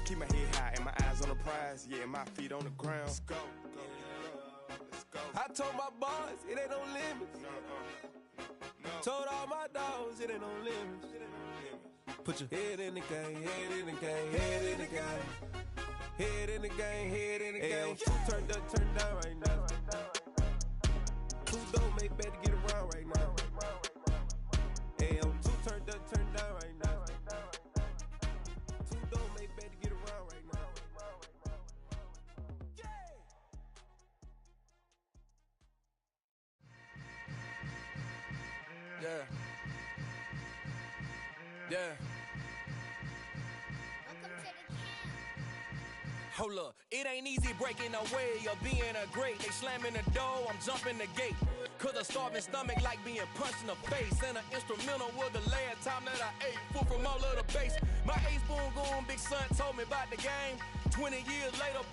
keep my head high and my eyes on the prize. Yeah, my feet on the ground. Let's go. Let's go. I told my boys it ain't no limits. No. Told all my dogs it ain't no limits. Put your head in the game, head in the game, head in the game. Head in the game, head in the game. Turned up, turned down right now. Two don't make better get around right now. Hey, I'm two turned up, turned down right now. Two don't make better get around right now. Yeah. Yeah. Hold up, it ain't easy breaking away or being a great. They slamming the door, I'm jumping the gate. Cause a starving stomach like being punched in the face. And an instrumental was the last time that I ate. Food from all of the base. My ace boom goon, big son told me about the game. 20 years later,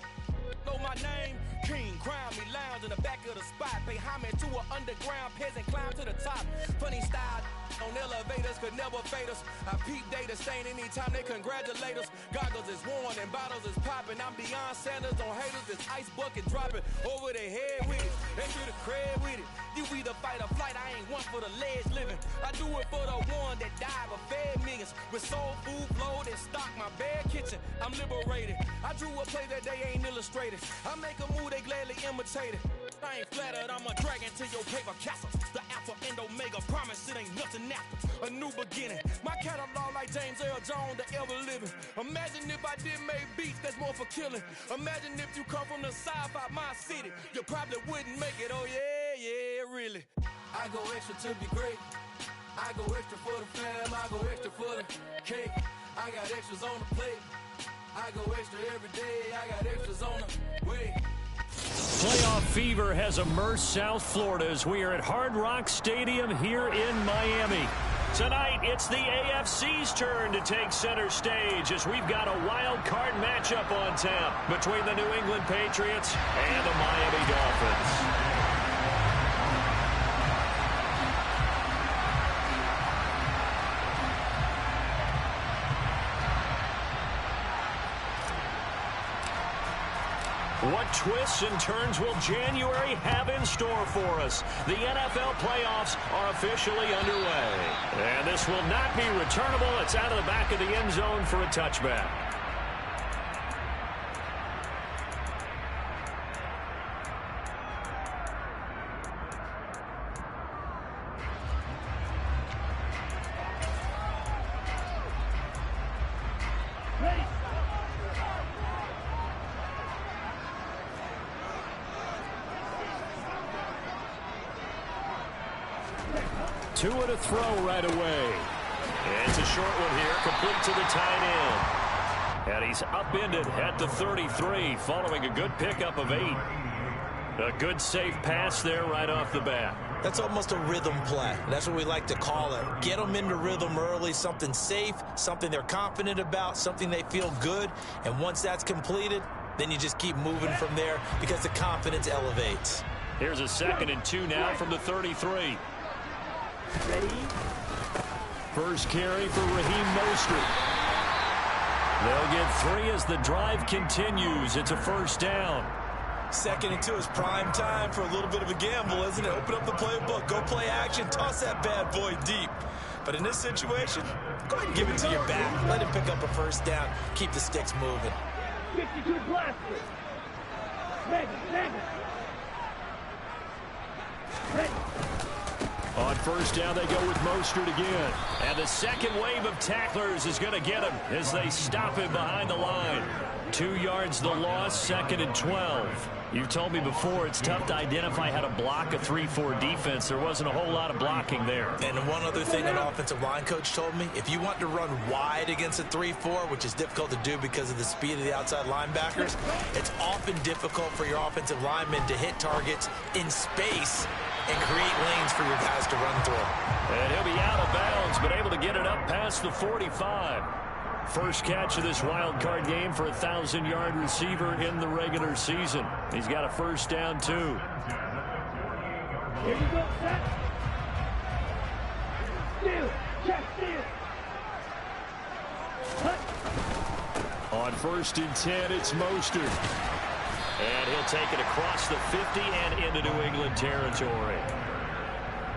know my name. King, crown me, lounge in the back of the spot. Pay homage to an underground peasant, climb to the top. Funny style on elevators could never fade us. I peep data stain anytime they congratulate us. Goggles is worn and bottles is popping. I'm beyond Sanders on haters. This ice bucket dropping over their head with it. They get a crab with it. You either fight or flight. I ain't one for the ledge living. I do it for the one that died but fed millions. With soul food flowed and stocked my bare kitchen. I'm liberated. I drew a play that they ain't illustrated. I make a move, they gladly imitate it. I ain't flattered, I'm a dragon to your paper castle. The alpha and omega, promise it ain't nothing after. A new beginning. My catalog like James Earl Jones, the ever living. Imagine if I did make beats, that's more for killing. Imagine if you come from the south out my city. You probably wouldn't make it, oh yeah, really. I go extra to be great. I go extra for the fam, I go extra for the cake. I got extras on the plate. I go extra every day, I got extras on the way. Playoff fever has immersed South Florida as we are at Hard Rock Stadium here in Miami. Tonight, it's the AFC's turn to take center stage as we've got a wild card matchup on tap between the New England Patriots and the Miami Dolphins. What twists and turns will January have in store for us? The NFL playoffs are officially underway. And this will not be returnable. It's out of the back of the end zone for a touchback. Two and a throw right away. It's a short one here, complete to the tight end. And he's upended at the 33, following a good pickup of 8. A good safe pass there right off the bat. That's almost a rhythm play. That's what we like to call it. Get them into rhythm early, something safe, something they're confident about, something they feel good. And once that's completed, then you just keep moving from there because the confidence elevates. Here's a 2nd and 2 now from the 33. Ready? First carry for Raheem Mostert. They'll get 3 as the drive continues. It's a first down. 2nd and 2 is prime time for a little bit of a gamble, isn't it? Open up the playbook, go play action, toss that bad boy deep. But in this situation, go ahead and give it to your back. Let him pick up a first down. Keep the sticks moving. 52 blaster. Ready. On first down, they go with Mostert again. And the second wave of tacklers is going to get him as they stop him behind the line. 2 yards the loss, 2nd and 12. You've told me before it's tough to identify how to block a 3-4 defense. There wasn't a whole lot of blocking there. And one other thing an offensive line coach told me, if you want to run wide against a 3-4, which is difficult to do because of the speed of the outside linebackers, it's often difficult for your offensive linemen to hit targets in space and create lanes for your guys to run through. And he'll be out of bounds, but able to get it up past the 45. First catch of this wild card game for a 1,000-yard receiver in the regular season. He's got a first down, too. Here you go, set. Steal. Check, steal. On On 1st and 10, it's Mostert. And he'll take it across the 50 and into New England territory.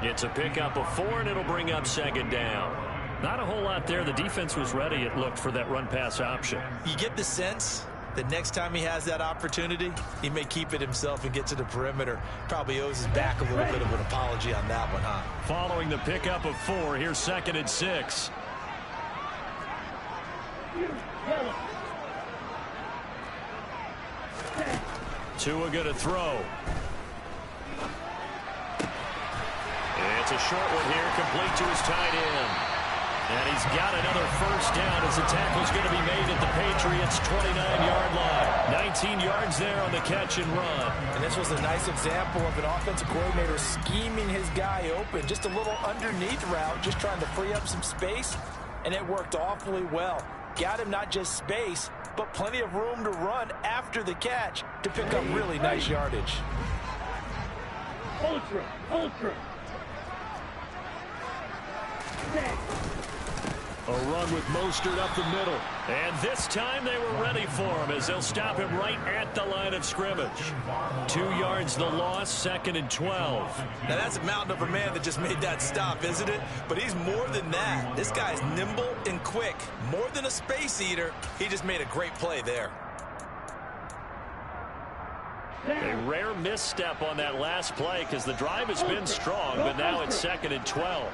It's a pickup of 4, and it'll bring up 2nd down. Not a whole lot there. The defense was ready, it looked, for that run-pass option. You get the sense that next time he has that opportunity, he may keep it himself and get to the perimeter. Probably owes his back a little bit of an apology on that one, huh? Following the pickup of 4, here's 2nd and 6. Tua going to throw. It's a short one here, complete to his tight end. And he's got another 1st down as the tackle's going to be made at the Patriots' 29-yard line. 19 yards there on the catch and run. And this was a nice example of an offensive coordinator scheming his guy open. Just a little underneath route, just trying to free up some space, and it worked awfully well. Got him not just space, but plenty of room to run after the catch to pick up really nice yardage. Ultra. A run with Mostert up the middle. And this time they were ready for him as they'll stop him right at the line of scrimmage. 2 yards the loss, 2nd and 12. Now that's a mountain of a man that just made that stop, isn't it? But he's more than that. This guy's nimble and quick. More than a space eater. He just made a great play there. A rare misstep on that last play because the drive has been strong, but now it's 2nd and 12.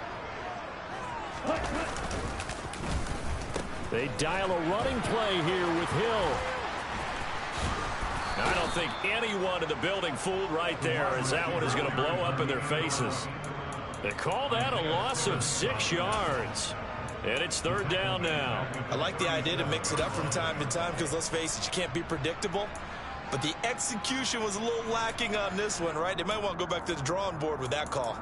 They dial a running play here with Hill. I don't think anyone in the building fooled right there, as that one is going to blow up in their faces. They call that a loss of 6 yards. And it's 3rd down now. I like the idea to mix it up from time to time because, let's face it, you can't be predictable. But the execution was a little lacking on this one, right? They might want to go back to the drawing board with that call.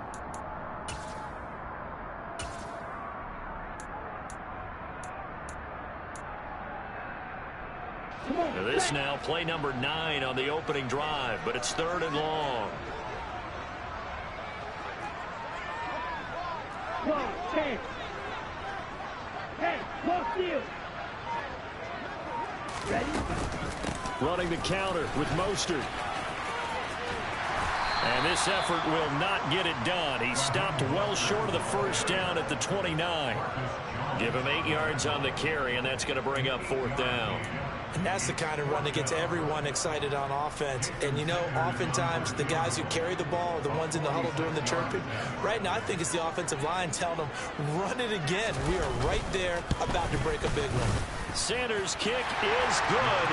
This now play number 9 on the opening drive, but it's 3rd and long. 10. Hey, close field. Ready? Running the counter with Mostert. And this effort will not get it done. He stopped well short of the 1st down at the 29. Give him 8 yards on the carry, and that's going to bring up 4th down. And that's the kind of run that gets everyone excited on offense. And, you know, oftentimes the guys who carry the ball are the ones in the huddle doing the chirping. Right now, I think it's the offensive line telling them, run it again. We are right there about to break a big one. Sanders' kick is good.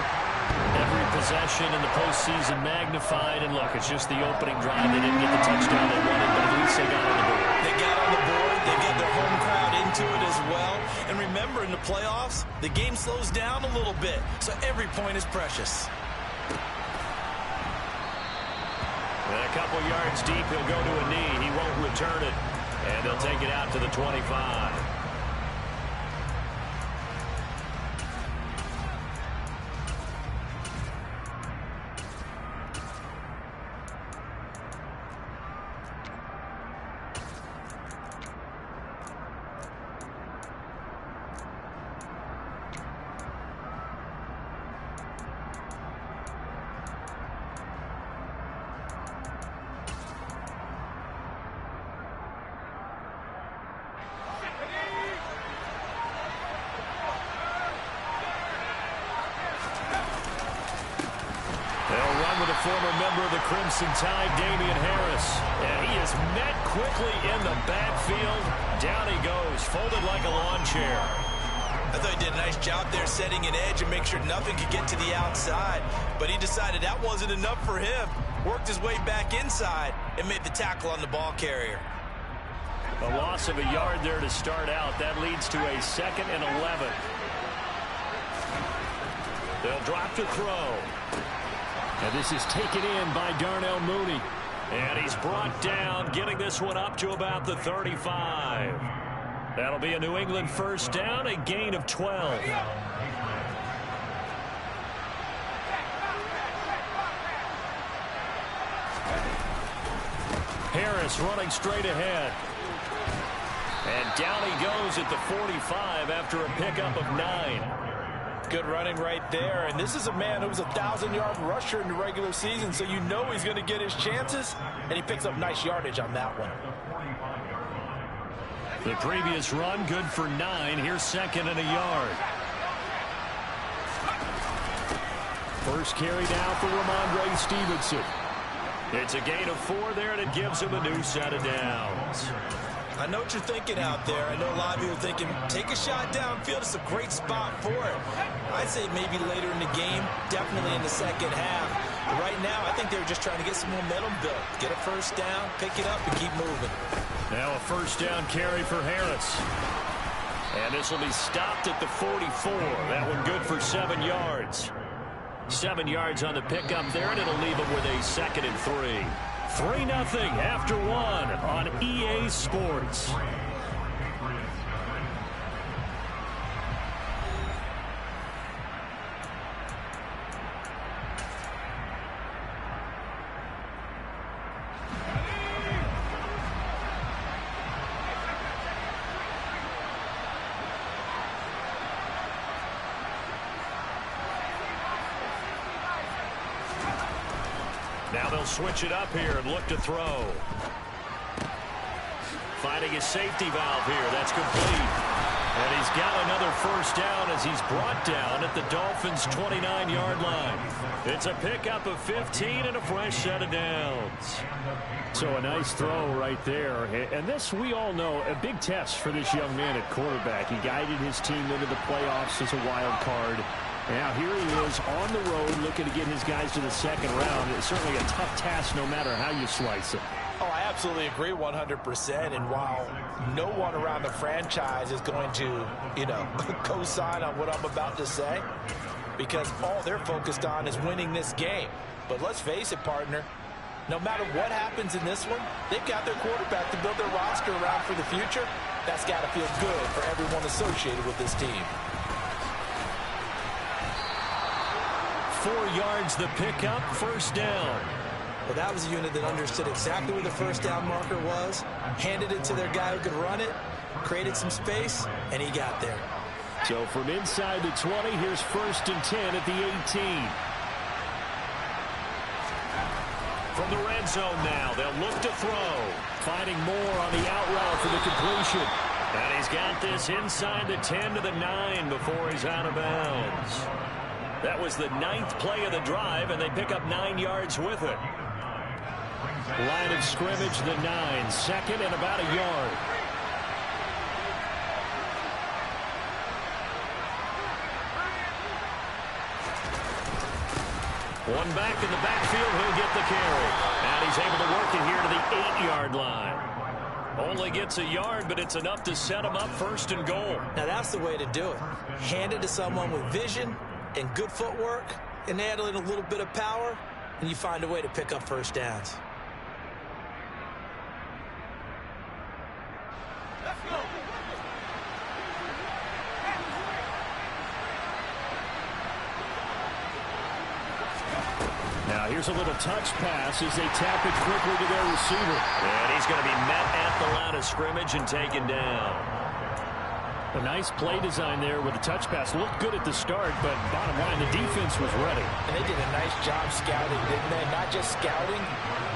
Every possession in the postseason magnified. And look, it's just the opening drive. They didn't get the touchdown they wanted, but at least they got on the board. They got on the board. They get their home crowd into it as well. And remember, in the playoffs, the game slows down a little bit, so every point is precious. And a couple yards deep, he'll go to a knee. He won't return it, and they'll take it out to the 25. Former member of the Crimson Tide, Damian Harris. And he is met quickly in the backfield. Down he goes, folded like a lawn chair. I thought he did a nice job there setting an edge and make sure nothing could get to the outside. But he decided that wasn't enough for him. Worked his way back inside and made the tackle on the ball carrier. A loss of a yard there to start out. That leads to a 2nd and 11. They'll drop to throw. And this is taken in by Darnell Mooney. And he's brought down, getting this one up to about the 35. That'll be a New England 1st down, a gain of 12. Harris running straight ahead. And down he goes at the 45 after a pickup of 9. Good running right there. And this is a man who was a 1,000-yard rusher in the regular season, so you know he's going to get his chances, and he picks up nice yardage on that one. The previous run, good for 9. Here's 2nd and a yard. First carry now for Ramondre Stevenson. It's a gain of 4 there, and it gives him a new set of downs. I know what you're thinking out there. I know a lot of you are thinking, take a shot downfield. It's a great spot for it. I'd say maybe later in the game, definitely in the second half. But right now, I think they were just trying to get some momentum built. Get a first down, pick it up, and keep moving. Now a first down carry for Harris. And this will be stopped at the 44. That one good for 7 yards. 7 yards on the pickup there, and it'll leave them with a 2nd and 3. 3-0 after 1 on EA Sports. Now they'll switch it up here and look to throw. Finding his safety valve here. That's complete. And he's got another first down as he's brought down at the Dolphins' 29-yard line. It's a pickup of 15 and a fresh set of downs. So a nice throw right there. And this, we all know, a big test for this young man at quarterback. He guided his team into the playoffs as a wild card. Now here he is on the road looking to get his guys to the second round. It's certainly a tough task no matter how you slice it. Oh, I absolutely agree 100%. And while no one around the franchise is going to, co-sign on what I'm about to say, because all they're focused on is winning this game. But let's face it, partner, no matter what happens in this one, they've got their quarterback to build their roster around for the future. That's got to feel good for everyone associated with this team. 4 yards the pickup, first down. Well, that was a unit that understood exactly where the first down marker was, handed it to their guy who could run it, created some space, and he got there. So from inside the 20, here's 1st and 10 at the 18. From the red zone now, they'll look to throw. Finding more on the out route for the completion. And he's got this inside the 10 to the 9 before he's out of bounds. That was the 9th play of the drive, and they pick up 9 yards with it. Line of scrimmage, the 9, 2nd and about a yard. One back in the backfield, he'll get the carry. And he's able to work it here to the 8-yard line. Only gets a yard, but it's enough to set him up 1st and goal. Now that's the way to do it. Hand it to someone with vision and good footwork, and add in a little bit of power, and you find a way to pick up first downs. Let's go. Now here's a little touch pass as they tap it quickly to their receiver. And he's going to be met at the line of scrimmage and taken down. A nice play design there with a touch pass. Looked good at the start, but bottom line, the defense was ready. And they did a nice job scouting, didn't they? Not just scouting,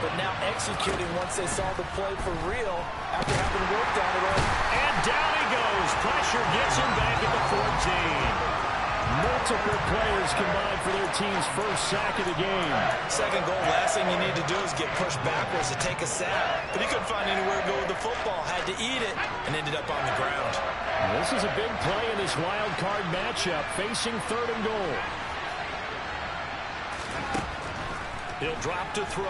but now executing once they saw the play for real after having worked on it all. And down he goes. Pressure gets him back at the 14. Multiple players combined for their team's first sack of the game. Second goal, last thing you need to do is get pushed backwards to take a sack. But he couldn't find anywhere to go with the football. Had to eat it and ended up on the ground. This is a big play in this wild card matchup, facing 3rd and goal. He'll drop to throw.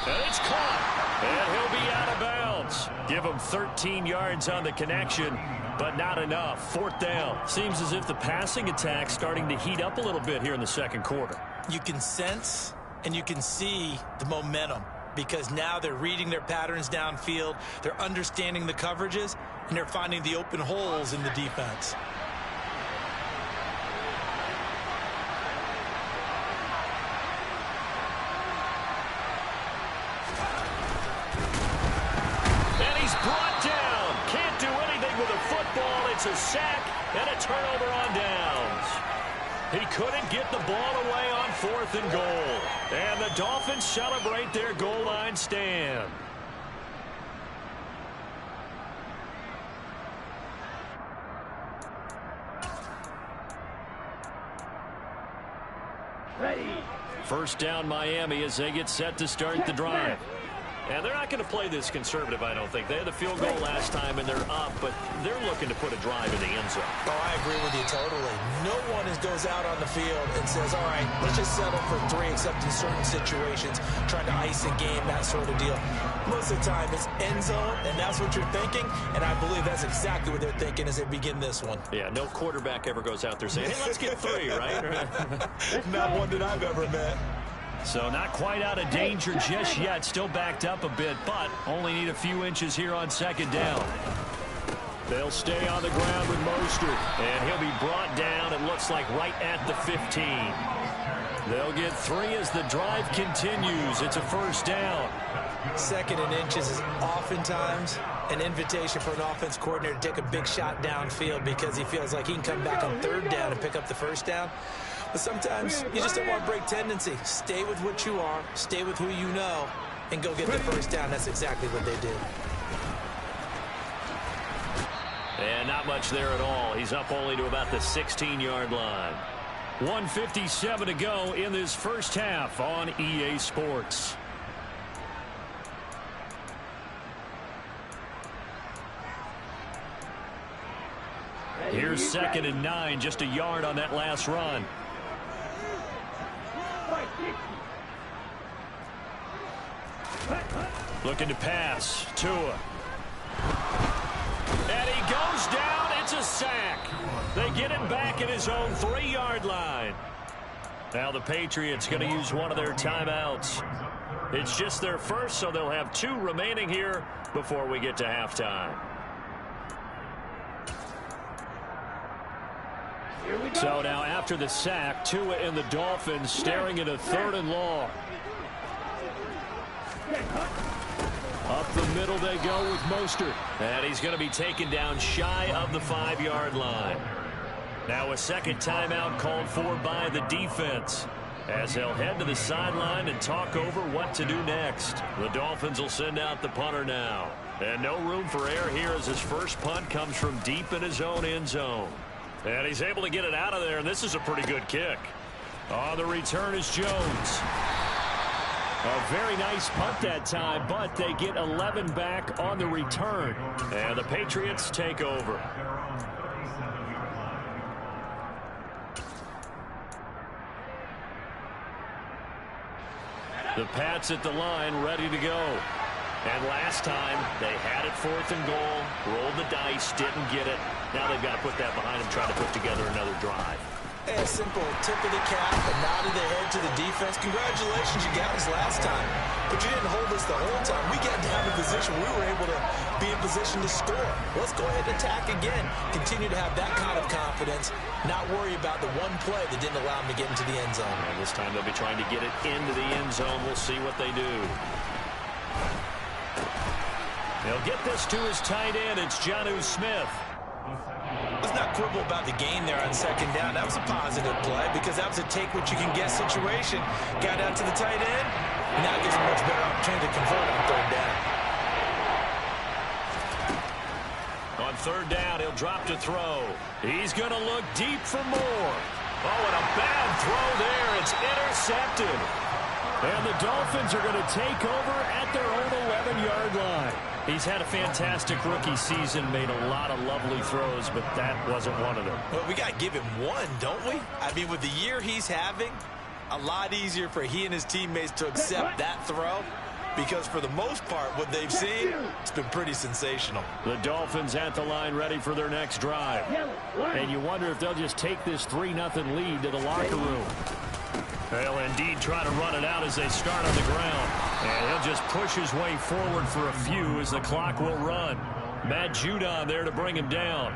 And it's caught. And he'll be out of bounds. Give him 13 yards on the connection, but not enough. 4th down. Seems as if the passing attack's starting to heat up a little bit here in the second quarter. You can sense and you can see the momentum, because now they're reading their patterns downfield, they're understanding the coverages, and they're finding the open holes in the defense. And he's brought down. Can't do anything with a football. It's a sack, And a turnover on downs. He couldn't get the ball away on 4th and goal. And the Dolphins celebrate their goal line stand. Ready. First down Miami as they get set to start the drive. And they're not going to play this conservative, I don't think. They had the field goal last time, and they're up, but they're looking to put a drive in the end zone. Oh, I agree with you totally. No one goes out on the field and says, all right, let's just settle for 3, except in certain situations, trying to ice a game, that sort of deal. Most of the time, it's end zone, and that's what you're thinking, and I believe that's exactly what they're thinking as they begin this one. Yeah, no quarterback ever goes out there saying, hey, let's get 3, right? Not one that I've ever met. So not quite out of danger just yet. Still backed up a bit, but only need a few inches here on 2nd down. They'll stay on the ground with Mostert, and he'll be brought down, it looks like, right at the 15. They'll get 3 as the drive continues. It's a first down. 2nd and inches is oftentimes an invitation for an offense coordinator to take a big shot downfield because he feels like he can come back on 3rd down and pick up the first down. But sometimes you just don't want to break tendency. Stay with what you are, stay with who you know, and go get the first down. That's exactly what they did. And not much there at all. He's up only to about the 16-yard line. 1:57 to go in this first half on EA Sports. Here's 2nd and 9, just a yard on that last run. Looking to pass. Tua. And he goes down. It's a sack. They get him back at his own 3-yard line. Now the Patriots going to use one of their timeouts. It's just their first, so they'll have 2 remaining here before we get to halftime. So now after the sack, Tua and the Dolphins staring at a 3rd and long. Up the middle they go with Mostert. And he's going to be taken down shy of the 5-yard line. Now a second timeout called for by the defense, as they'll head to the sideline and talk over what to do next. The Dolphins will send out the punter now. And no room for error here as his first punt comes from deep in his own end zone. And he's able to get it out of there, and this is a pretty good kick. On the return is Jones. A very nice punt that time, but they get 11 back on the return. And the Patriots take over. The Pats at the line, ready to go. And last time, they had it 4th and goal, rolled the dice, didn't get it. Now they've got to put that behind them, trying to put together another drive. A simple tip of the cap, a nod of the head to the defense. Congratulations, you got us last time. But you didn't hold us the whole time. We got down in position. We were able to be in position to score. Let's go ahead and attack again. Continue to have that kind of confidence. Not worry about the one play that didn't allow them to get into the end zone. And this time they'll be trying to get it into the end zone. We'll see what they do. They'll get this to his tight end. It's Jonnu Smith. Let's not quibble about the gain there on 2nd down. That was a positive play because that was a take-what-you-can-get situation. Got out to the tight end. Now gives him a much better opportunity to convert on 3rd down. On 3rd down, he'll drop to throw. He's going to look deep for more. Oh, and a bad throw there. It's intercepted. And the Dolphins are going to take over at their own 11-yard line. He's had a fantastic rookie season, made a lot of lovely throws, but that wasn't one of them. Well, we got to give him one, don't we? I mean, with the year he's having, a lot easier for he and his teammates to accept that throw, because for the most part, what they've seen, it's been pretty sensational. The Dolphins at the line ready for their next drive. And you wonder if they'll just take this 3-0 lead to the locker room. They'll indeed try to run it out as they start on the ground. And he'll just push his way forward for a few as the clock will run. Matt Judon there to bring him down.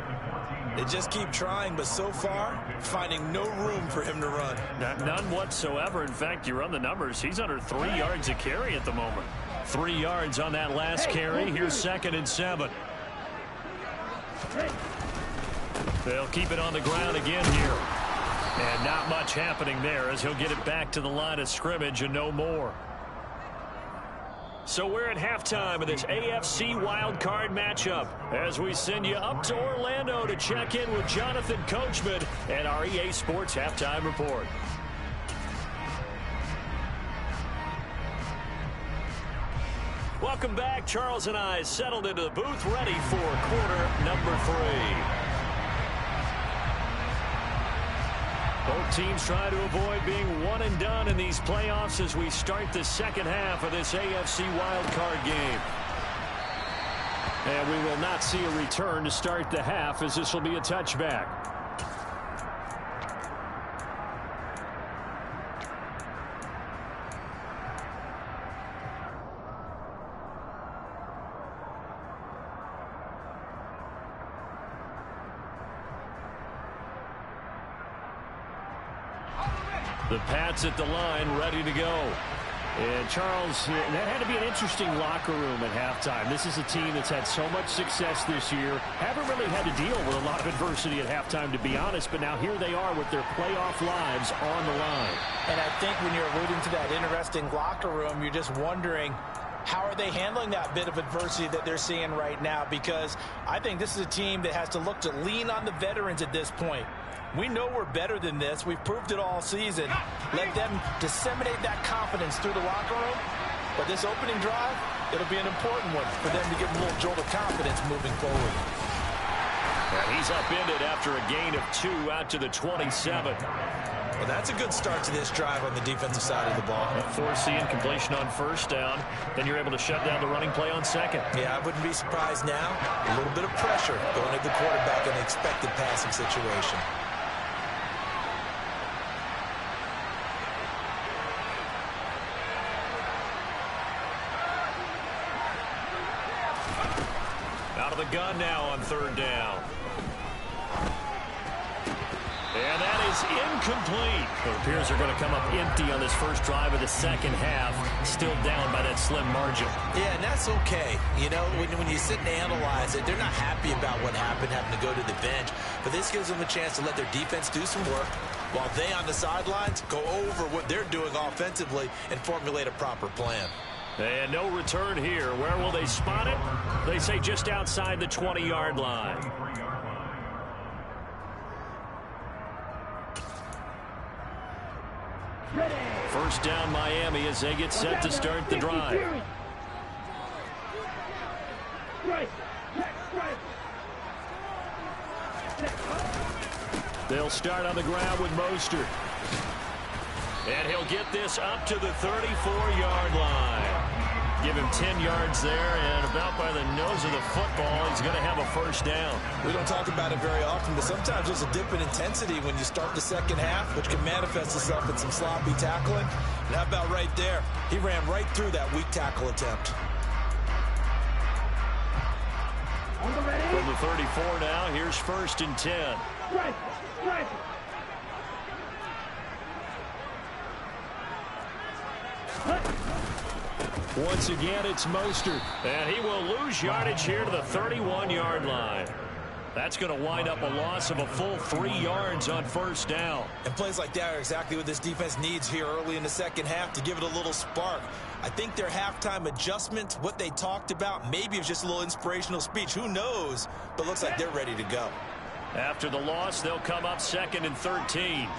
They just keep trying, but so far, finding no room for him to run. None whatsoever. In fact, you run the numbers. He's under 3 yards a carry at the moment. 3 yards on that last carry. Here's 2nd and 7. They'll keep it on the ground again here. And not much happening there as he'll get it back to the line of scrimmage and no more. So we're at halftime of this AFC wildcard matchup as we send you up to Orlando to check in with Jonathan Coachman and our EA Sports Halftime Report. Welcome back. Charles and I settled into the booth ready for quarter number 3. Both teams try to avoid being one and done in these playoffs as we start the second half of this AFC wildcard game. And we will not see a return to start the half as this will be a touchback. The Pats at the line, ready to go. And Charles, that had to be an interesting locker room at halftime. This is a team that's had so much success this year. Haven't really had to deal with a lot of adversity at halftime, to be honest. But now here they are with their playoff lives on the line. And I think when you're alluding to that interesting locker room, you're just wondering, how are they handling that bit of adversity that they're seeing right now? Because I think this is a team that has to look to lean on the veterans at this point. We know we're better than this. We've proved it all season. Let them disseminate that confidence through the locker room. But this opening drive, it'll be an important one for them to get a little jolt of confidence moving forward. And he's upended after a gain of 2 out to the 27. Well, that's a good start to this drive on the defensive side of the ball. Forcing completion on first down. Then you're able to shut down the running play on second. Yeah, I wouldn't be surprised now. A little bit of pressure going at the quarterback in an expected passing situation. Out of the gun now on third down. And that is incomplete. It appears they're going to come up empty on this first drive of the second half. Still down by that slim margin. Yeah, and that's okay. You know, when you sit and analyze it, they're not happy about what happened, having to go to the bench. But this gives them a chance to let their defense do some work while they on the sidelines go over what they're doing offensively and formulate a proper plan. And no return here. Where will they spot it? They say just outside the 20-yard line. First down Miami as they get set to start the drive. They'll start on the ground with Mostert. And he'll get this up to the 34-yard line. Give him 10 yards there, and about by the nose of the football, he's going to have a first down. We don't talk about it very often, but sometimes there's a dip in intensity when you start the second half, which can manifest itself in some sloppy tackling. And how about right there? He ran right through that weak tackle attempt. From the 34 now, here's first and 10. Once again, it's Mostert, and he will lose yardage here to the 31-yard line. That's going to wind up a loss of a full 3 yards on first down. And plays like that are exactly what this defense needs here early in the second half to give it a little spark. I think their halftime adjustment, what they talked about, maybe it was just a little inspirational speech. Who knows? But looks like they're ready to go. After the loss, they'll come up second and 13.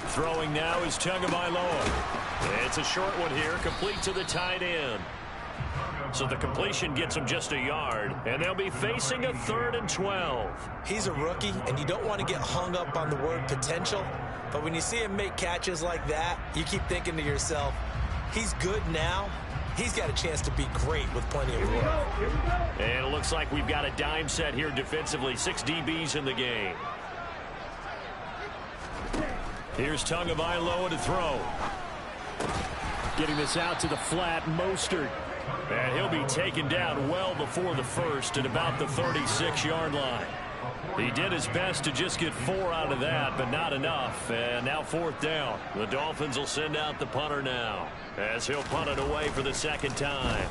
Throwing now is Tagovailoa. It's a short one here, complete to the tight end. So the completion gets him just a yard, and they'll be facing a 3rd and 12. He's a rookie, and you don't want to get hung up on the word potential. But when you see him make catches like that, you keep thinking to yourself, he's good now. He's got a chance to be great with plenty of room. And it looks like we've got a dime set here defensively. 6 DBs in the game. Here's Tagovailoa to throw. Getting this out to the flat, Mostert. And he'll be taken down well before the first at about the 36-yard line. He did his best to just get 4 out of that, but not enough. And now 4th down. The Dolphins will send out the punter now as he'll punt it away for the second time.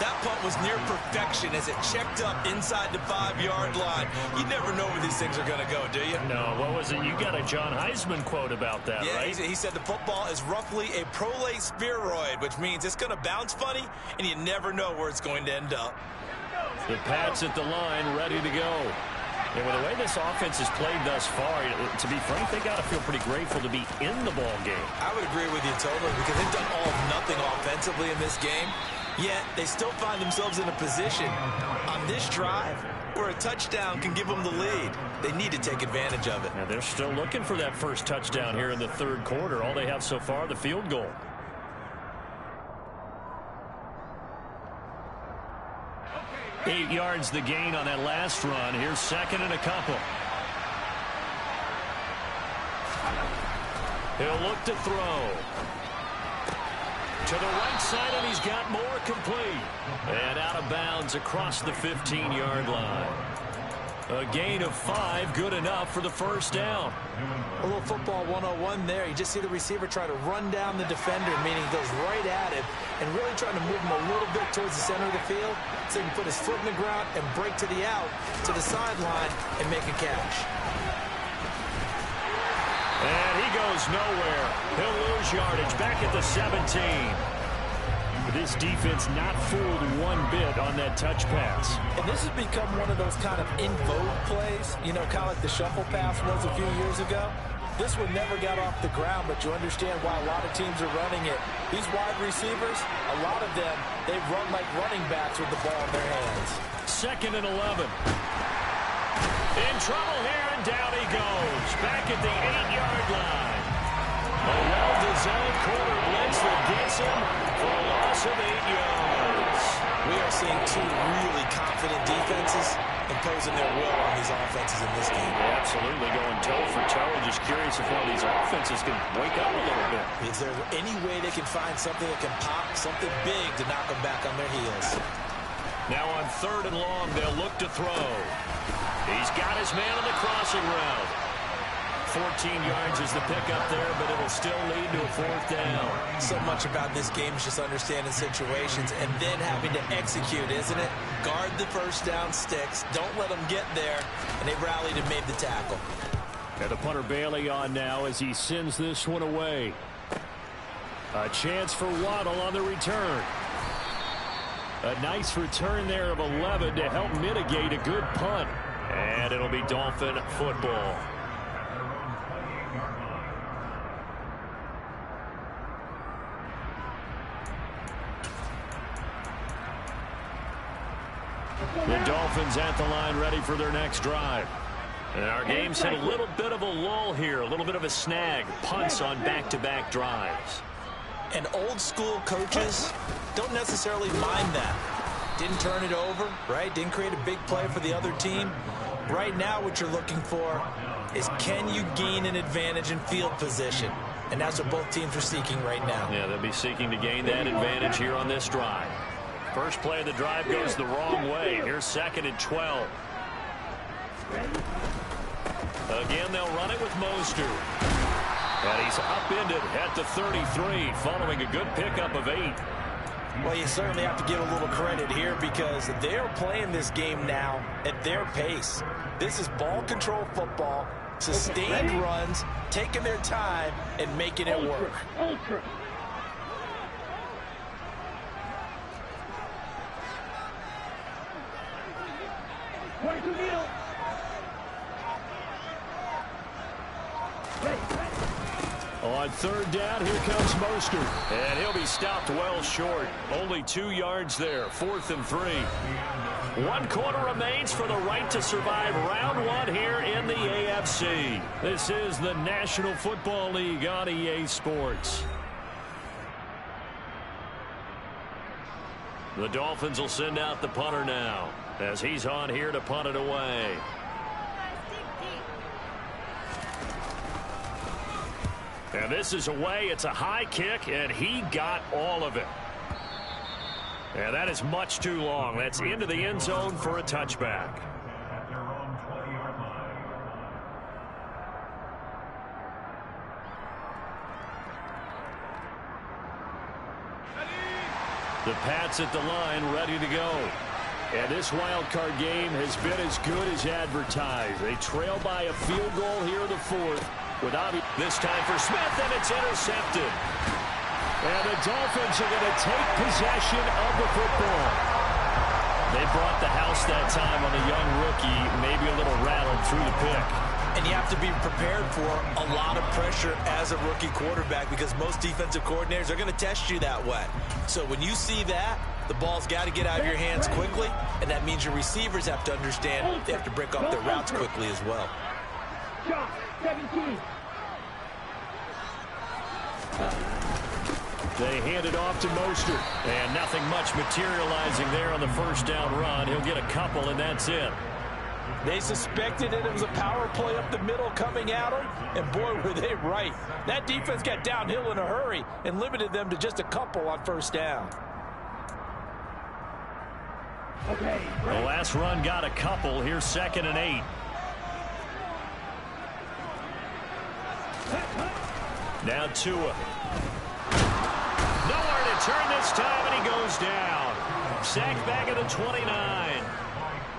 That punt was near perfection as it checked up inside the 5-yard line. You never know where these things are going to go, do you? No, what was it? You got a John Heisman quote about that, yeah, right? He said the football is roughly a prolate spheroid, which means it's going to bounce funny, and you never know where it's going to end up. The Pats at the line, ready to go. And with the way this offense has played thus far, to be frank, they got to feel pretty grateful to be in the ball game. I would agree with you totally because they've done all of nothing offensively in this game, yet they still find themselves in a position on this drive where a touchdown can give them the lead. They need to take advantage of it. And they're still looking for that first touchdown here in the third quarter. All they have so far, the field goal. Okay. 8 yards the gain on that last run. Here's second and a couple. He'll look to throw. To the right side, and he's got more complete. And out of bounds across the 15-yard line. A gain of 5, good enough for the first down. A little football 101 there. You just see the receiver try to run down the defender, meaning he goes right at him, and really trying to move him a little bit towards the center of the field so he can put his foot in the ground and break to the out, to the sideline, and make a catch. And he goes nowhere. He'll lose yardage back at the 17. This defense not fooled one bit on that touch pass. And this has become one of those kind of in vogue plays, you know, kind of like the shuffle pass was a few years ago. This one never got off the ground, but you understand why a lot of teams are running it. These wide receivers, a lot of them, they've run like running backs with the ball in their hands. Second and 11. In trouble here, and down he goes. Back at the 8-yard line. A well-designed corner blitz that gets him for a loss of 8 yards. We are seeing two really confident defenses imposing their will on these offenses in this game. Yeah, absolutely, going toe for toe. Just curious if one of these offenses can wake up a little bit. Is there any way they can find something that can pop, something big to knock them back on their heels? Now on third and long, they'll look to throw. He's got his man on the crossing route. 14 yards is the pickup there, but it'll still lead to a fourth down. So much about this game is just understanding situations and then having to execute, isn't it? Guard the first down sticks. Don't let them get there. And they rallied and made the tackle. And the punter Bailey on now as he sends this one away. A chance for Waddle on the return. A nice return there of 11 to help mitigate a good punt. And it'll be Dolphin football. The Dolphins at the line ready for their next drive. And our game's hit a little bit of a lull here, a little bit of a snag. Punts on back-to-back drives. And old school coaches don't necessarily mind that. Didn't turn it over, right? Didn't create a big play for the other team. Right now what you're looking for is can you gain an advantage in field position? And that's what both teams are seeking right now. Yeah, they'll be seeking to gain that advantage here on this drive. First play of the drive goes the wrong way. Here's second and 12. Again, they'll run it with Mostert. And he's upended at the 33 following a good pickup of 8. Well, you certainly have to give a little credit here because they're playing this game now at their pace. This is ball control football, sustained runs, taking their time and making it work. Ultra. On third down, here comes Mostert. And he'll be stopped well short. Only 2 yards there. 4th and 3. 1 quarter remains for the right to survive round 1 here in the AFC. This is the National Football League on EA Sports. The Dolphins will send out the punter now as he's on here to punt it away. And this is away. It's a high kick, and he got all of it. And that is much too long. That's into the end zone for a touchback. The Pats at the line, ready to go. And this wild card game has been as good as advertised. They trail by a field goal here in the fourth. This time for Smith, and it's intercepted. And the Dolphins are going to take possession of the football. They brought the house that time on the young rookie, maybe a little rattled through the pick. And you have to be prepared for a lot of pressure as a rookie quarterback because most defensive coordinators are going to test you that way. So when you see that, the ball's got to get out of your hands quickly, and that means your receivers have to understand they have to break off their routes quickly as well. Shot 17. They hand it off to Mostert, and nothing much materializing there on the first down run. He'll get a couple, and that's it. They suspected it was a power play up the middle coming at them, and boy, were they right. That defense got downhill in a hurry and limited them to just a couple on first down. Okay. The last run got a couple. Here's 2nd and 8. Now Tua. Nowhere to turn this time, and he goes down. Sacked back at the 29.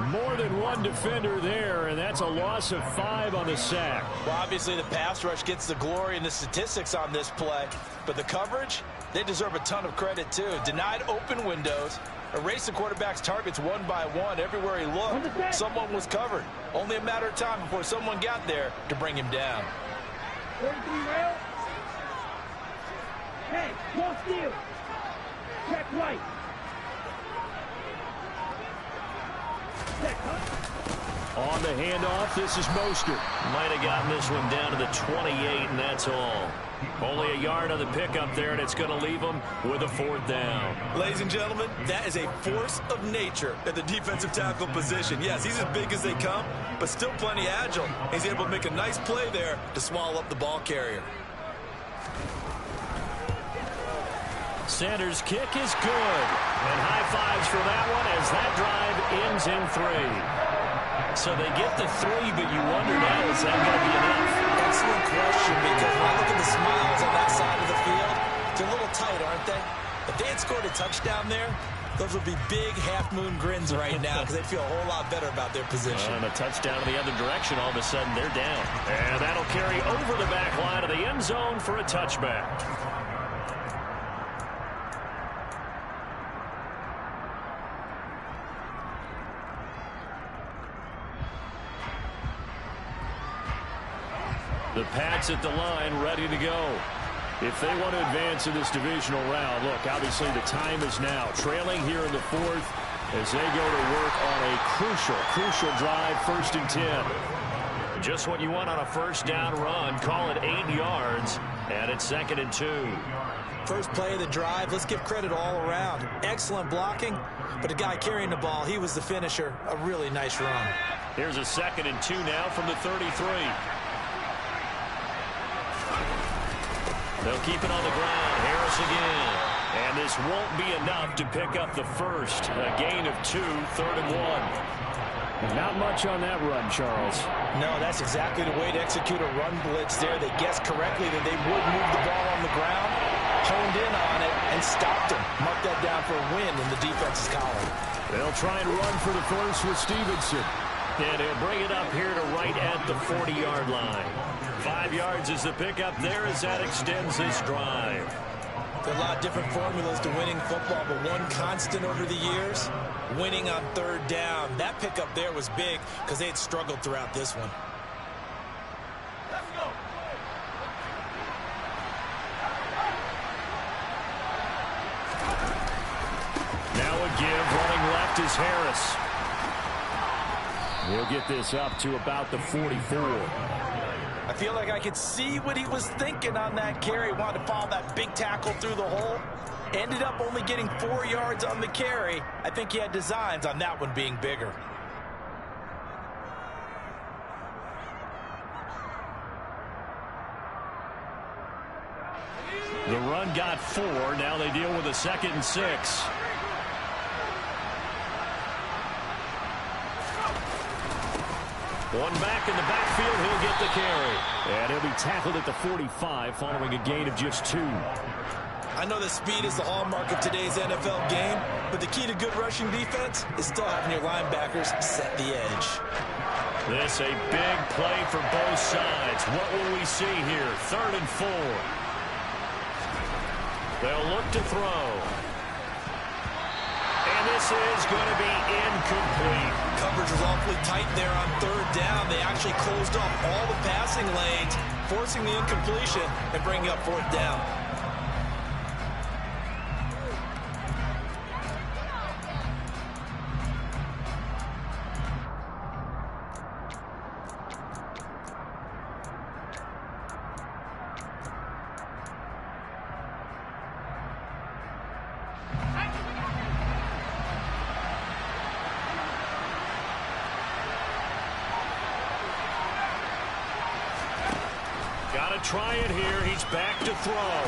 More than one defender there, and that's a loss of 5 on the sack. Well, obviously the pass rush gets the glory and the statistics on this play, but the coverage, they deserve a ton of credit too. Denied open windows, erased the quarterback's targets one by one. Everywhere he looked, someone was covered. Only a matter of time before someone got there to bring him down. 43 rail. Hey, ball steal. Check right. On the handoff, this is Mostert. Might have gotten this one down to the 28, and that's all. Only a yard on the pickup there, and it's going to leave him with a 4th down. Ladies and gentlemen, that is a force of nature at the defensive tackle position. Yes, he's as big as they come, but still plenty agile. He's able to make a nice play there to swallow up the ball carrier. Sanders' kick is good. And high fives for that one as that drive ends in 3. So they get the 3, but you wonder now, is that going to be enough? Excellent question, because when I look at the smiles on that side of the field, they're a little tight, aren't they? If they had scored a touchdown there, those would be big half-moon grins right now because they'd feel a whole lot better about their position. And a touchdown in the other direction, all of a sudden they're down. And that'll carry over the back line of the end zone for a touchback. The Pats at the line, ready to go. If they want to advance in this divisional round, look, obviously the time is now. Trailing here in the 4th as they go to work on a crucial drive, 1st and 10. Just what you want on a first down run. Call it 8 yards, and it's 2nd and 2. First play of the drive, let's give credit all around. Excellent blocking, but the guy carrying the ball, he was the finisher. A really nice run. Here's a 2nd and 2 now from the 33. They'll keep it on the ground. Harris again. And this won't be enough to pick up the first. A gain of 2, 3rd and 1. Not much on that run, Charles. No, that's exactly the way to execute a run blitz there. They guessed correctly that they would move the ball on the ground, honed in on it, and stopped him. Mark that down for a win in the defense's column. They'll try and run for the first with Stevenson. And he'll bring it up here to right at the 40-yard line. 5 yards is the pickup there as that extends this drive. There are a lot of different formulas to winning football, but one constant over the years, winning on 3rd down. That pickup there was big because they had struggled throughout this one. Let's go. Now a give, running left is Harris. He'll get this up to about the 44. I feel like I could see what he was thinking on that carry. Wanted to follow that big tackle through the hole. Ended up only getting 4 yards on the carry. I think he had designs on that one being bigger. The run got 4. Now they deal with a 2nd and 6. One back in the backfield, he'll get the carry. And he'll be tackled at the 45 following a gain of just 2. I know that speed is the hallmark of today's NFL game, but the key to good rushing defense is still having your linebackers set the edge. This a big play for both sides. What will we see here? 3rd and 4. They'll look to throw. And this is going to be incomplete. Coverage was awfully tight there on 3rd down. They actually closed off all the passing lanes, forcing the incompletion and bringing up 4th down. Got to try it here. He's back to throw.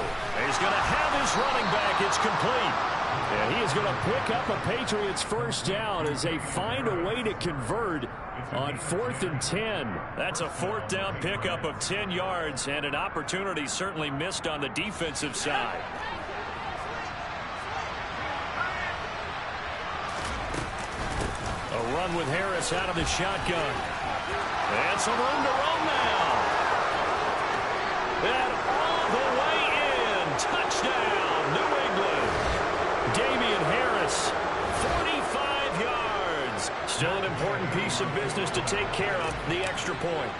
He's going to have his running back. It's complete. And he is going to pick up a Patriots first down as they find a way to convert on 4th and 10. That's a 4th down pickup of 10 yards and an opportunity certainly missed on the defensive side. A run with Harris out of the shotgun. And some room to run now. And all the way in. Touchdown, New England. Damian Harris, 45 yards. Still an important piece of business to take care of, the extra point.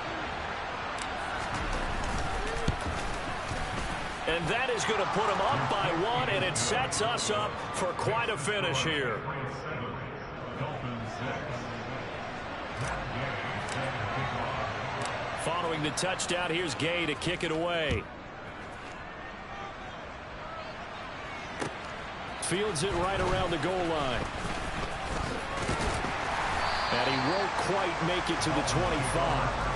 And that is going to put them up by 1, and it sets us up for quite a finish here. Following the touchdown, here's Gay to kick it away. Fields it right around the goal line. And he won't quite make it to the 25.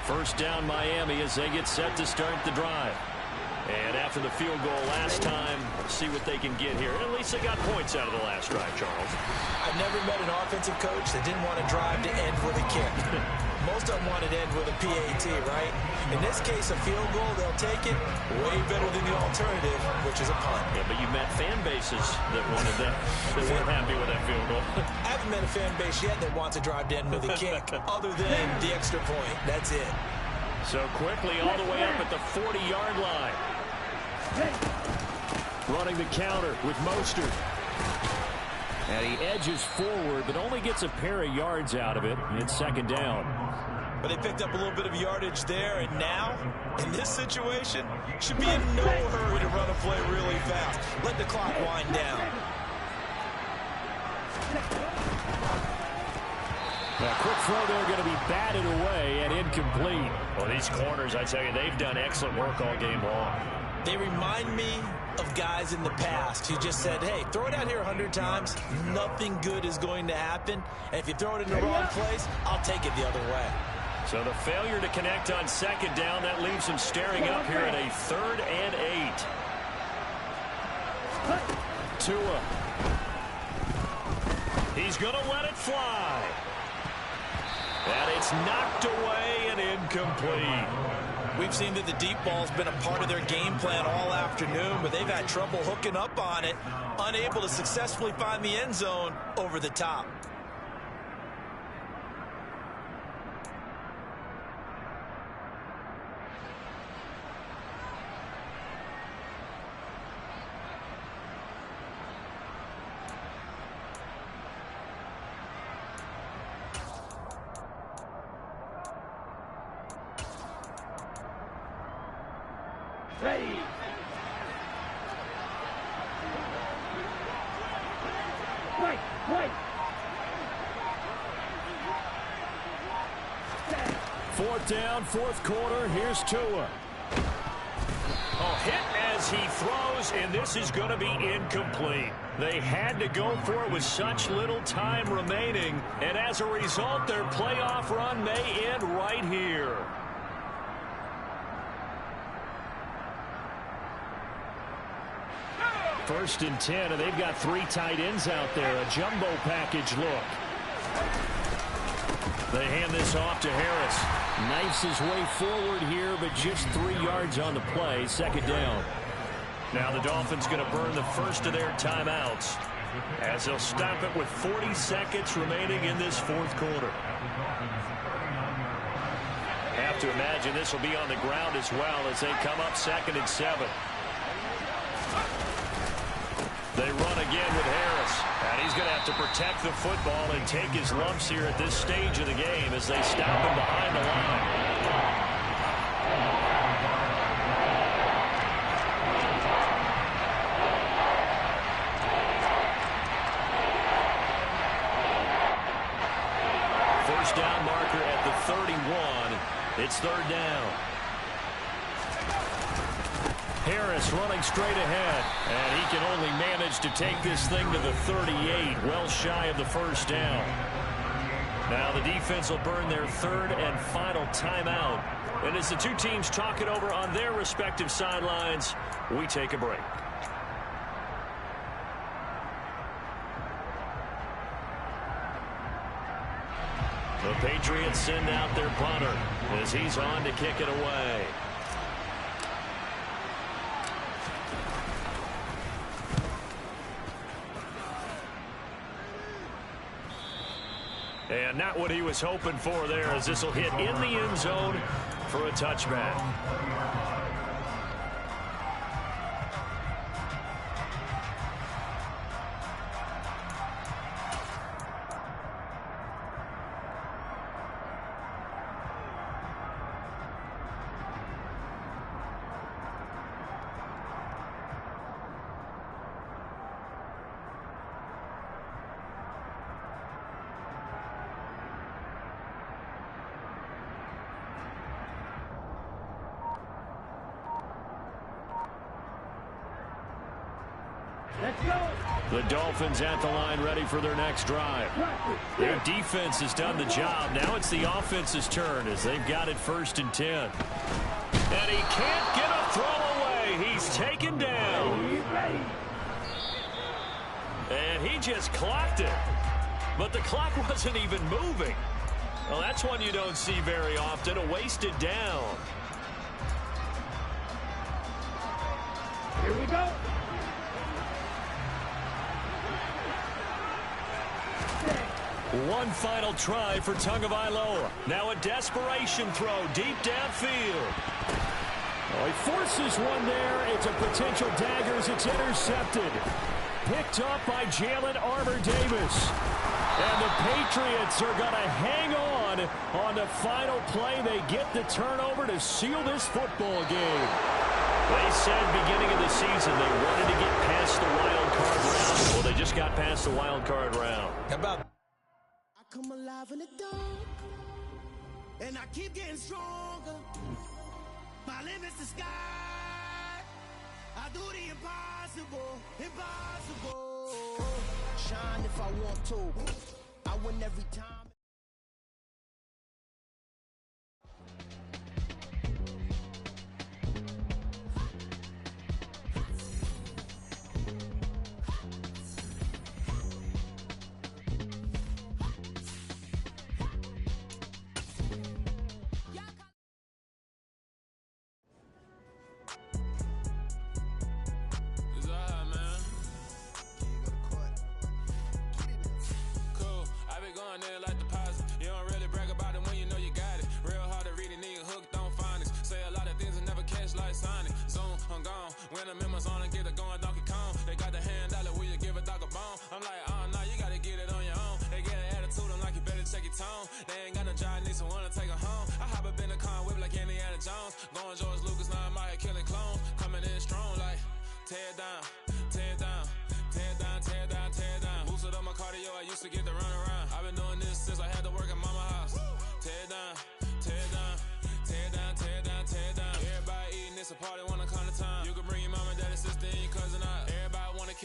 First down Miami as they get set to start the drive. And after the field goal last time, see what they can get here. At least they got points out of the last drive, Charles. I've never met an offensive coach that didn't want to drive to end with a kick. Most of them wanted to end with a PAT, right? In this case, a field goal, they'll take it way better than the alternative, which is a punt. Yeah, but you met fan bases that wanted that, that weren't happy with that field goal. I haven't met a fan base yet that wants to drive to end with a kick, other than the extra point. That's it. So quickly all the way up at the 40-yard line. Running the counter with Mostert. And he edges forward, but only gets a pair of yards out of it. It's 2nd down. But they picked up a little bit of yardage there, and now, in this situation, should be in no hurry to run a play really fast. Let the clock wind down. A quick throw there going to be batted away and incomplete. Well, these corners, I tell you, they've done excellent work all game long. They remind me of guys in the past who just said, hey, throw it out here 100 times. Nothing good is going to happen. And if you throw it in the wrong place, I'll take it the other way. So the failure to connect on 2nd down, that leaves him staring up here at a 3rd and 8. Tua. He's going to let it fly. And it's knocked away and incomplete. We've seen that the deep ball's been a part of their game plan all afternoon, but they've had trouble hooking up on it, unable to successfully find the end zone over the top. Ready. Right, right. 4th down, 4th quarter. Here's Tua. Oh, hit as as he throws, and this is going to be incomplete. They had to go for it with such little time remaining, and as a result, their playoff run may end right here. First and 10, and they've got 3 tight ends out there. A jumbo package look. They hand this off to Harris. Knifes his way forward here, but just 3 yards on the play. Second down. Now the Dolphins going to burn the first of their timeouts as they'll stop it with 40 seconds remaining in this fourth quarter. Have to imagine this will be on the ground as well as they come up 2nd and 7. They run again with Harris, and he's going to have to protect the football and take his lumps here at this stage of the game as they stop him behind the line. First down marker at the 31. It's 3rd down. Harris running straight ahead, and he can only manage to take this thing to the 38, well shy of the first down. Now the defense will burn their 3rd and final timeout. And as the two teams talk it over on their respective sidelines, we take a break. The Patriots send out their punter as he's on to kick it away. And not what he was hoping for there, as this will hit in the end zone for a touchback. Let's go. The Dolphins at the line, ready for their next drive. Their defense has done the job. Now it's the offense's turn as they've got it 1st and 10. And he can't get a throw away. He's taken down. And he just clocked it. But the clock wasn't even moving. Well, that's one you don't see very often, a wasted down. Here we go. One final try for Tagovailoa. Now a desperation throw deep downfield. Oh, he forces one there. It's a potential dagger as it's intercepted. Picked up by Jalen Armour-Davis. And the Patriots are going to hang on the final play. They get the turnover to seal this football game. They said beginning of the season they wanted to get past the wild card round. Well, they just got past the wild card round. How about Come alive in the dark, and I keep getting stronger. My limit's the sky. I do the impossible, impossible. Shine if I want to. I win every time. Like deposit. You don't really brag about it when you know you got it. Real hard to read it, nigga hooked on phonics. Say a lot of things and never catch like Sonic. Zoom, I'm gone. When the members on and get it going Donkey Kong. They got the hand dollar, will you give a dog a bone? I'm like, oh no, you gotta get it on your own. They get an attitude, I'm like, you better check your tone. They ain't got no job, need someone to take her home. I hop up in the car, whip like Indiana Jones. Going George Lucas, now I'm out here killing clones. Coming in strong like, tear down, tear down. Tear down, tear down, tear down. Boosted up my cardio, I used to get to run around. I've been doing this since I had to work at mama house. Tear down, tear down, tear down, tear down, tear down. Everybody eating, it's a party when I come to time. You can bring your mama and dad.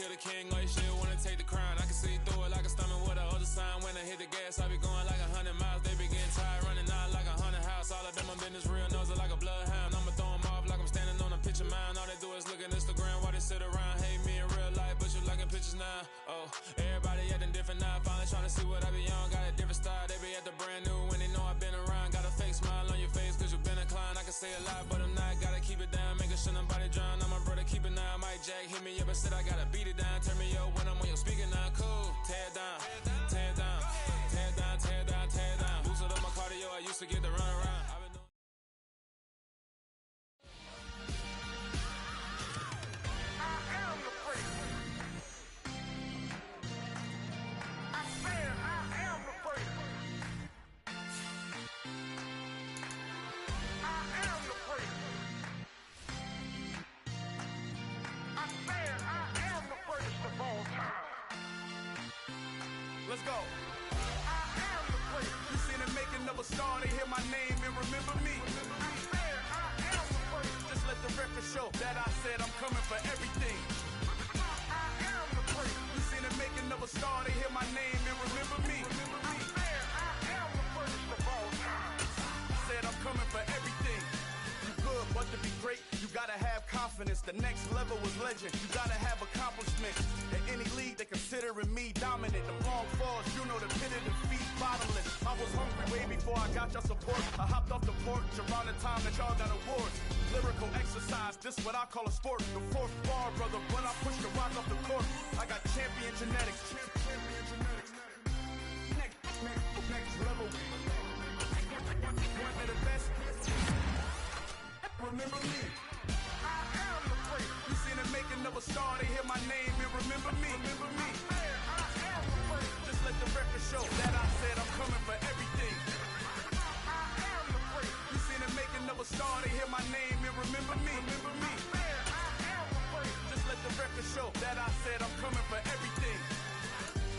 kill the king, or you still wanna take the crown. I can see through it like a stomach with a other sign. When I hit the gas, I be going like 100 miles. They be getting tired, running out like a 100 house. All of them my business real, nose it like a bloodhound. I'ma throw them off like I'm standing on a picture mound. All they do is look at Instagram while they sit around. Hate me in real life, but you liking pictures now. Oh, everybody acting different now. Finally trying to see what I be on. Got a different style, they be at the brand new when they know I've been around. Got a fake smile on your face cause you been inclined. I can say a lot, but I'm not. Gotta keep it down, making sure nobody drown. I'm my brother, keep it now. Mike Jack hit me up and said I gotta beat it down. Turn me up when I'm on your speaker now. Cool, tear down, tear down, tear down, tear down, tear down. Boosted up my cardio, I used to get the run around. I've been doing Let's go. I am the great. You seen the making of a star, they hear my name and remember me. I swear I am the great. Just let the record show that I said I'm coming for everything. I am the great. You seen the making of a star, they hear my name and remember me. I swear I am the greatest of all time. Said I'm coming for everything. You good, but to be great, you gotta have confidence. The next level was legend. You gotta have accomplishments. In any league, they considering me dominant. The long falls, you know the pit of defeat, bottomless. I was hungry way before I got your support. I hopped off the porch around the time that y'all got awards. Lyrical exercise, this what I call a sport. The fourth bar, brother, when I push the rock off the court. I got champion genetics. Champion genetics. Next level. One of the best. Remember me. I am the great. You seen the making of a star, they hear my name and remember me. Remember me. I am the great. Just let the record show that I said I'm coming for everything. I am the great. You seen the making of a star, they hear my name and remember me. Remember me. I am the great. Just let the record show that I said I'm coming for everything.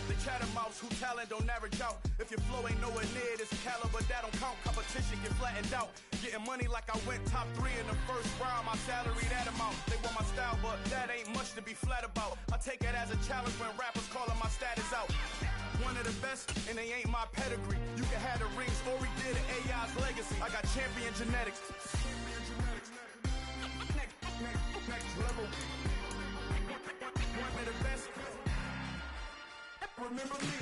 The chattermouths who talent don't average out. If your flow ain't nowhere near this caliber, that don't count. Competition get flattened out. Getting money like I went top 3 in the first round. My salary that amount. They want my style, but that ain't much to be flat about. I take it as a challenge when rappers calling my status out. One of the best, and they ain't my pedigree. You can have the rings, or we did it, AI's legacy. I got champion genetics. Next level. One of the best. Remember me.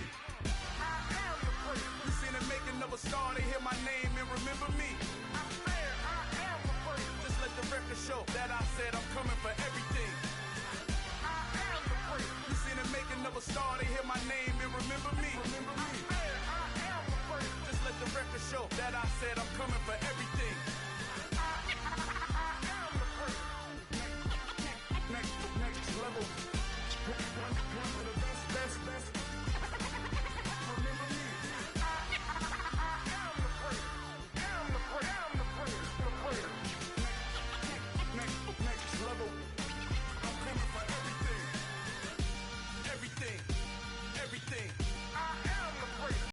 I am the great. You seen the making of a star, they hear my name and remember me. I swear I am the great. Just let the record show that I said I'm coming for everything. I am the great. You seen the making of a star, they hear my name and remember me. Remember me.